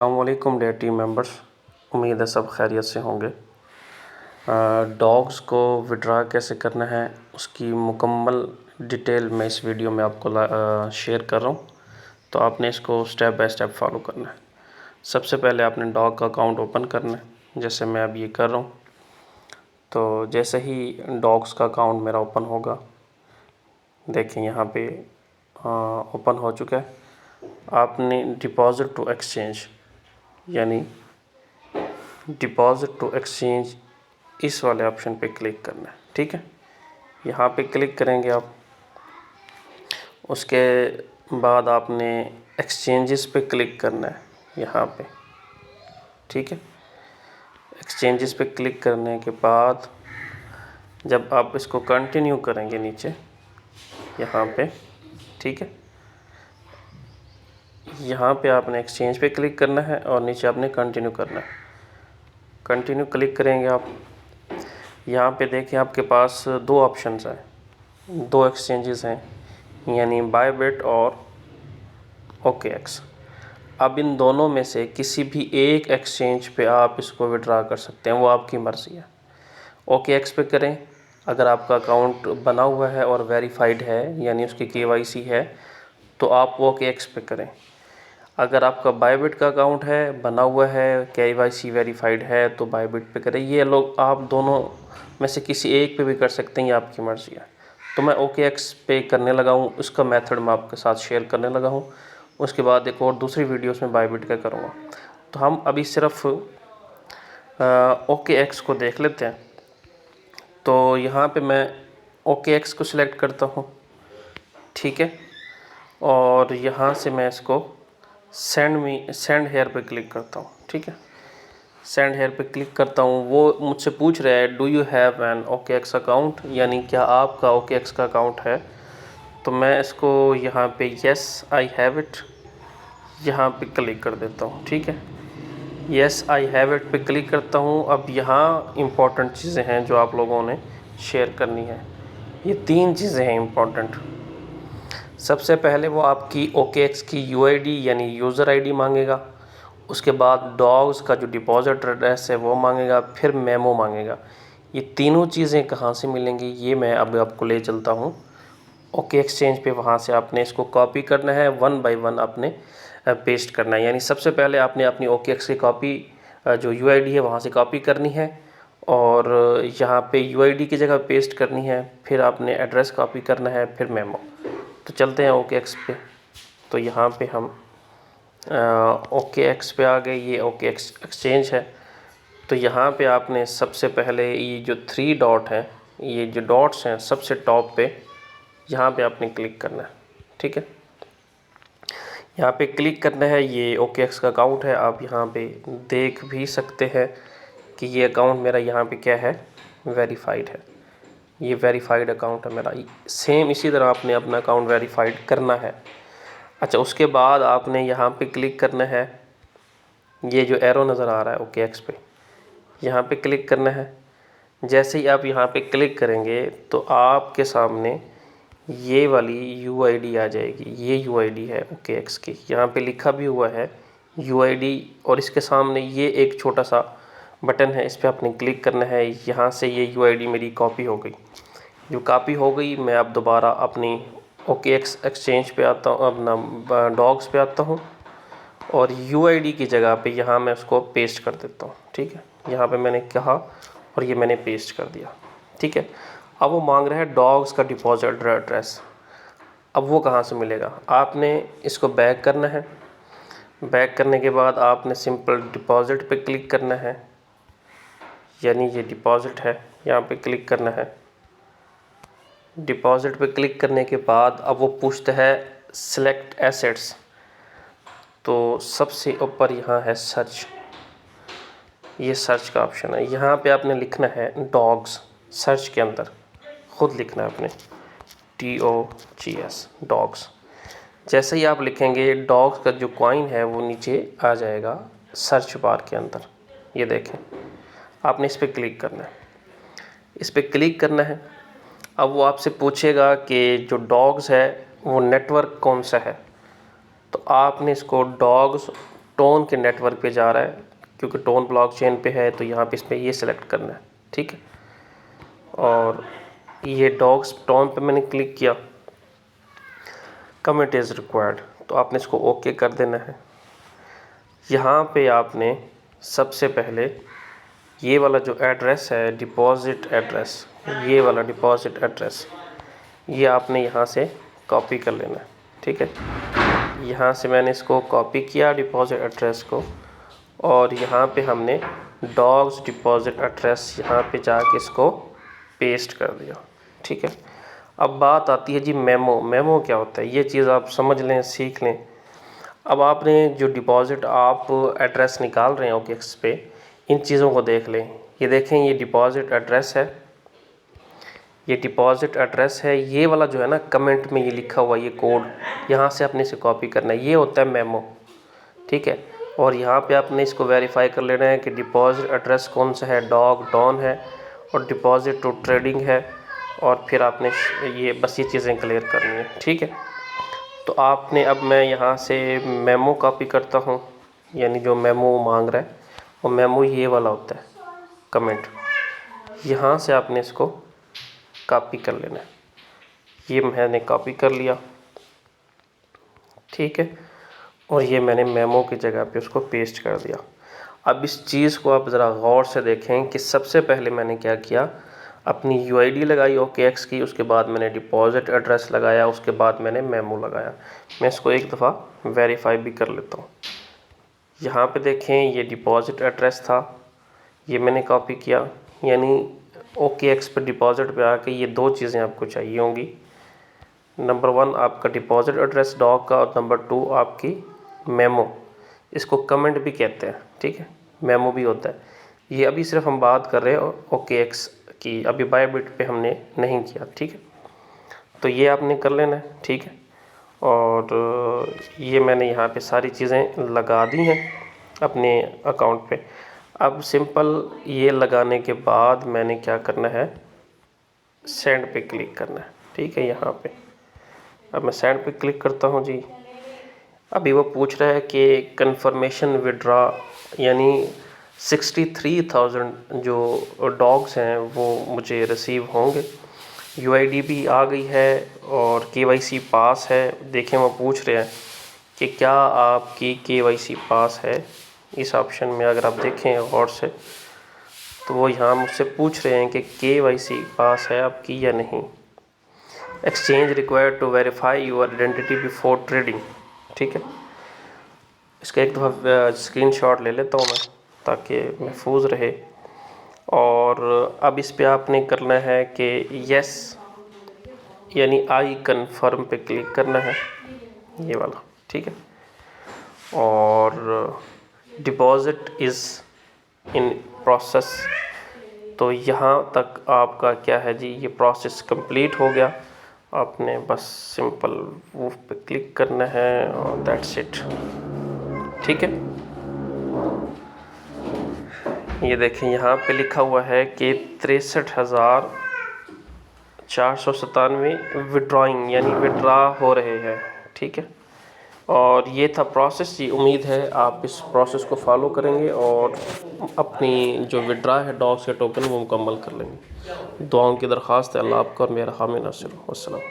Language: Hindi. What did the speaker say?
अस्सलामुअलैकुम डियर टीम मेंबर्स, उम्मीद है सब खैरियत से होंगे। डॉग्स को विड्रा कैसे करना है उसकी मुकम्मल डिटेल मैं इस वीडियो में आपको शेयर कर रहा हूँ, तो आपने इसको स्टेप बाय स्टेप फॉलो करना है। सबसे पहले आपने डॉग का अकाउंट ओपन करना है, जैसे मैं अब ये कर रहा हूँ। तो जैसे ही डॉग्स का अकाउंट मेरा ओपन होगा, देखें यहाँ पे ओपन हो चुका है। आपने डिपॉज़िट टू एक्सचेंज यानी डिपॉज़िट टू एक्सचेंज इस वाले ऑप्शन पे क्लिक करना है, ठीक है। यहाँ पे क्लिक करेंगे आप, उसके बाद आपने एक्सचेंजेस पे क्लिक करना है यहाँ पे, ठीक है। एक्सचेंजेस पे क्लिक करने के बाद जब आप इसको कंटिन्यू करेंगे नीचे यहाँ पे, ठीक है, यहाँ पे आपने एक्सचेंज पे क्लिक करना है और नीचे आपने कंटिन्यू करना है। कंटिन्यू क्लिक करेंगे आप, यहाँ पे देखिए आपके पास दो ऑप्शंस हैं, दो एक्सचेंजेस हैं, यानी बायबिट और OKX। अब इन दोनों में से किसी भी एक एक्सचेंज पे आप इसको विड्रा कर सकते हैं, वो आपकी मर्ज़ी है। OKX पे करें अगर आपका अकाउंट बना हुआ है और वेरीफाइड है, यानी उसकी KYC है, तो आप OKX पे करें। अगर आपका बायबिट का अकाउंट है, बना हुआ है, KYC वेरीफाइड है, तो बायबिट पे करें। ये लोग आप दोनों में से किसी एक पे भी कर सकते हैं, ये आपकी मर्ज़ी है। तो मैं OKX पे करने लगा हूँ, उसका मेथड मैं आपके साथ शेयर करने लगा हूँ। उसके बाद एक और दूसरी वीडियोस में बायबिट का करूँगा। तो हम अभी सिर्फ OKX को देख लेते हैं। तो यहाँ पे मैं OKX को सिलेक्ट करता हूँ, ठीक है, और यहाँ से मैं इसको सेंड हेयर पे क्लिक करता हूँ, ठीक है। सेंड हेयर पे क्लिक करता हूँ। वो मुझसे पूछ रहा है do you have an OKX account, यानी क्या आपका OKX का अकाउंट है। तो मैं इसको यहाँ पे यस आई हैव इट यहाँ पे क्लिक कर देता हूँ, ठीक है। यस आई हैव इट पे क्लिक करता हूँ। अब यहाँ इम्पॉर्टेंट चीज़ें हैं जो आप लोगों ने शेयर करनी है। ये तीन चीज़ें हैं इम्पॉर्टेंट। सबसे पहले वो आपकी OKX की UID यानी यूज़र ID मांगेगा, उसके बाद डॉग्स का जो डिपॉजिट एड्रेस है वो मांगेगा, फिर मेमो मांगेगा। ये तीनों चीज़ें कहाँ से मिलेंगी ये मैं अब आपको ले चलता हूँ OK एक्सचेंज पे। वहाँ से आपने इसको कॉपी करना है, वन बाय वन आपने पेस्ट करना है। यानी सबसे पहले आपने अपनी OKX की कॉपी जो UID है वहाँ से कॉपी करनी है और यहाँ पे UID की जगह पेस्ट करनी है, फिर आपने एड्रेस कॉपी करना है, फिर मेमो। तो चलते हैं OKX पे। तो यहाँ पे हम OKX पे आ गए, ये OKX एक्सचेंज है। तो यहाँ पे आपने सबसे पहले ये जो 3 डॉट हैं, ये जो डॉट्स हैं सबसे टॉप पे, यहाँ पे आपने क्लिक करना है, ठीक है। यहाँ पे क्लिक करना है, ये OKX का अकाउंट है। आप यहाँ पे देख भी सकते हैं कि ये अकाउंट मेरा यहाँ पे क्या है, वेरीफाइड है। ये वेरीफाइड अकाउंट है मेरा। सेम इसी तरह आपने अपना अकाउंट वेरीफाइड करना है। अच्छा, उसके बाद आपने यहाँ पे क्लिक करना है, ये जो एरो नज़र आ रहा है OKX पे, यहाँ पे क्लिक करना है। जैसे ही आप यहाँ पे क्लिक करेंगे तो आपके सामने ये वाली UID आ जाएगी। ये UID है OKX की, यहाँ पे लिखा भी हुआ है UID, और इसके सामने ये एक छोटा सा बटन है, इस पर आपने क्लिक करना है। यहाँ से ये UID मेरी कॉपी हो गई। जो कॉपी हो गई, मैं अब दोबारा अपनी OKX एक्सचेंज पे आता हूँ, अपना डॉग्स पे आता हूँ और UID की जगह पे यहाँ मैं उसको पेस्ट कर देता हूँ, ठीक है। यहाँ पे मैंने कहा और ये मैंने पेस्ट कर दिया, ठीक है। अब वो मांग रहा है डॉग्स का डिपॉजिट एड्रेस। अब वो कहाँ से मिलेगा, आपने इसको बैक करना है। बैक करने के बाद आपने सिंपल डिपॉजिट पे क्लिक करना है, यानी ये डिपॉजिट है, यहाँ पे क्लिक करना है। डिपॉजिट पे क्लिक करने के बाद अब वो पूछता है सिलेक्ट एसेट्स, तो सबसे ऊपर यहाँ है सर्च, ये सर्च का ऑप्शन है। यहाँ पे आपने लिखना है डॉग्स, सर्च के अंदर ख़ुद लिखना है आपने DOGS डॉग्स। जैसे ही आप लिखेंगे डॉग्स का जो कॉइन है वो नीचे आ जाएगा सर्च बार के अंदर। ये देखें, आपने इस पर क्लिक करना है, इस पर क्लिक करना है। अब वो आपसे पूछेगा कि जो डॉग्स है वो नेटवर्क कौन सा है, तो आपने इसको डॉग्स टोन के नेटवर्क पे जा रहा है, क्योंकि टोन ब्लॉकचेन पे है तो यहाँ पे इसमें ये सिलेक्ट करना है, ठीक है। और ये डॉग्स टोन पे मैंने क्लिक किया, कमिट इज़ रिक्वायर्ड, तो आपने इसको ओके कर देना है। यहाँ पे आपने सबसे पहले ये वाला जो एड्रेस है, डिपॉज़िट एड्रेस, ये वाला डिपॉज़िट एड्रेस, ये आपने यहाँ से कॉपी कर लेना है, ठीक है। यहाँ से मैंने इसको कॉपी किया डिपॉज़िट एड्रेस को, और यहाँ पे हमने डॉग्स डिपॉज़िट एड्रेस यहाँ पे जाके इसको पेस्ट कर दिया, ठीक है। अब बात आती है जी मेमो। मेमो क्या होता है, ये चीज़ आप समझ लें, सीख लें। अब आपने जो डिपॉज़िट आप एड्रेस निकाल रहे हैं OKX पे, इन चीज़ों को देख लें। ये देखें, ये डिपॉज़िट एड्रेस है, ये डिपॉज़िट एड्रेस है, ये वाला जो है ना कमेंट में ये लिखा हुआ ये कोड, यहाँ से आपने इसे कॉपी करना है, ये होता है मेमो, ठीक है। और यहाँ पे आपने इसको वेरीफाई कर लेना है कि डिपॉज़िट एड्रेस कौन सा है, डॉग डॉन है और डिपॉज़िट टू ट्रेडिंग है, और फिर आपने ये बस ये चीज़ें क्लियर करनी है, ठीक है। तो आपने अब मैं यहाँ से मेमो कॉपी करता हूँ, यानी जो मेमो मांग रहा है वो मेमो ये वाला होता है कमेंट, यहाँ से आपने इसको कॉपी कर लेना है। ये मैंने कॉपी कर लिया, ठीक है, और ये मैंने मेमो की जगह पे उसको पेस्ट कर दिया। अब इस चीज़ को आप ज़रा गौर से देखें कि सबसे पहले मैंने क्या किया, अपनी UID लगाई OKX की, उसके बाद मैंने डिपॉज़िट एड्रेस लगाया, उसके बाद मैंने मेमो लगाया। मैं इसको एक दफ़ा वेरीफाई भी कर लेता हूँ। यहाँ पे देखें, ये डिपॉज़िट एड्रेस था, ये मैंने कॉपी किया, यानी OKX पे डिपॉज़िट पे आके ये दो चीज़ें आपको चाहिए होंगी। नंबर 1 आपका डिपॉज़िट एड्रेस डॉग का, और नंबर 2 आपकी मेमो, इसको कमेंट भी कहते हैं, ठीक है, मेमो भी होता है। ये अभी सिर्फ हम बात कर रहे हैं OKX की, अभी बायबिट पे हमने नहीं किया, ठीक है। तो ये आपने कर लेना है, ठीक है। और ये मैंने यहाँ पे सारी चीज़ें लगा दी हैं अपने अकाउंट पे। अब सिंपल ये लगाने के बाद मैंने क्या करना है, सेंड पे क्लिक करना है, ठीक है। यहाँ पे अब मैं सेंड पे क्लिक करता हूँ जी। अभी वो पूछ रहा है कि कंफर्मेशन विड्रॉ, यानी 63,000 जो डॉग्स हैं वो मुझे रिसीव होंगे। UID भी आ गई है और KYC पास है। देखें, वो पूछ रहे हैं कि क्या आपकी KYC पास है। इस ऑप्शन में अगर आप देखें गौर से, तो वो यहाँ मुझसे पूछ रहे हैं कि KYC पास है आपकी या नहीं। Exchange required to verify your identity before trading, ठीक है। इसका एक दफ़ा स्क्रीनशॉट ले लेता हूँ मैं, ताकि महफूज रहे। और अब इस पे आपने करना है कि यस, यानी आई कन्फर्म पे क्लिक करना है, ये वाला, ठीक है। और डिपॉज़िट इज़ इन प्रोसेस, तो यहाँ तक आपका क्या है जी, ये प्रोसेस कंप्लीट हो गया। आपने बस सिंपल वो पे क्लिक करना है और दैट्स इट, ठीक है। ये देखें, यहाँ पे लिखा हुआ है कि 63,497 विड्रॉइंग, यानी विड्रा हो रहे हैं, ठीक है। और ये था प्रोसेस जी। उम्मीद है आप इस प्रोसेस को फॉलो करेंगे और अपनी जो विड्रा है डॉग्स के टोकन वो मुकम्मल कर लेंगे। दुआओं की दरख्वास्त है। अल्लाह आपका और मेरा हामी नासिर। वस्सलाम।